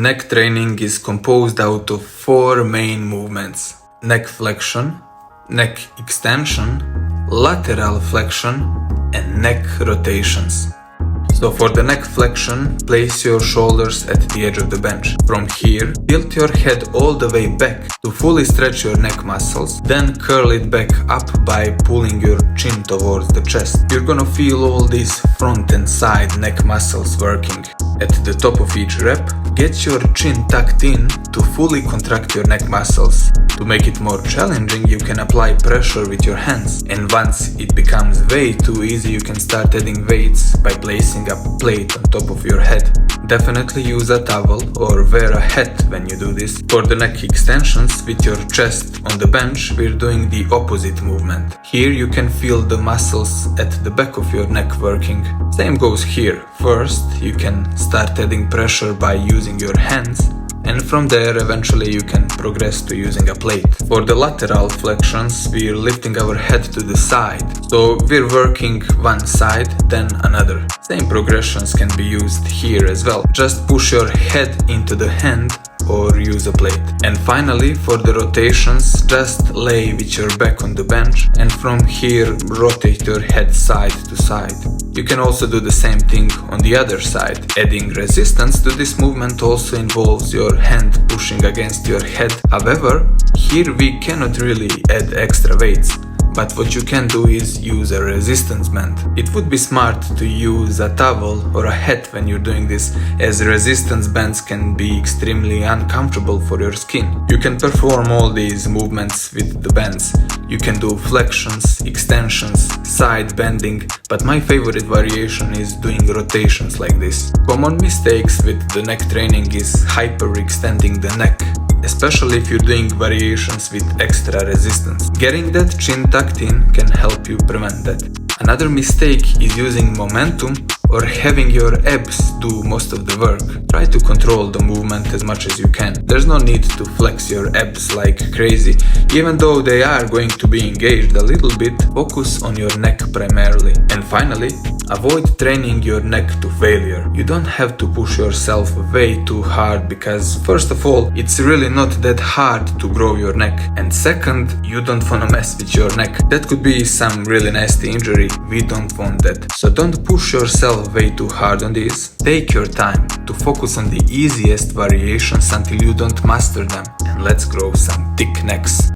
Neck training is composed out of 4 main movements: neck flexion, neck extension, lateral flexion, and neck rotations. So for the neck flexion, place your shoulders at the edge of the bench. From here, tilt your head all the way back to fully stretch your neck muscles, then curl it back up by pulling your chin towards the chest. You're gonna feel all these front and side neck muscles working. At the top of each rep, get your chin tucked in to fully contract your neck muscles. To make it more challenging, you can apply pressure with your hands, and once it becomes way too easy, you can start adding weights by placing a plate on top of your head. Definitely use a towel or wear a hat when you do this. For the neck extensions with your chest on the bench, we're doing the opposite movement. Here you can feel the muscles at the back of your neck working. Same goes here. First, you can start adding pressure by using your hands, and from there eventually you can progress to using a plate. For the lateral flexions, we're lifting our head to the side, so we're working one side then another. Same progressions can be used here as well. Just push your head into the hand or use a plate. And finally, for the rotations, just lay with your back on the bench, and from here rotate your head side to side. You can also do the same thing on the other side. Adding resistance to this movement also involves your hand pushing against your head. However, here we cannot really add extra weights, but what you can do is use a resistance band. It would be smart to use a towel or a hat when you're doing this, as resistance bands can be extremely uncomfortable for your skin. You can perform all these movements with the bands. You can do flexions, extensions, side bending, but my favorite variation is doing rotations like this. Common mistakes with the neck training is hyperextending the neck, especially if you're doing variations with extra resistance. Getting that chin tucked in can help you prevent that. Another mistake is using momentum or having your abs do most of the work. Try to control the movement as much as you can. There's no need to flex your abs like crazy. Even though they are going to be engaged a little bit, focus on your neck primarily. And finally, avoid training your neck to failure. You don't have to push yourself way too hard, because first of all, it's really not that hard to grow your neck. And second, you don't want to mess with your neck. That could be some really nasty injury. We don't want that. So don't push yourself way too hard on this. Take your time to focus on the easiest variations until you don't master them. And let's grow some thick necks.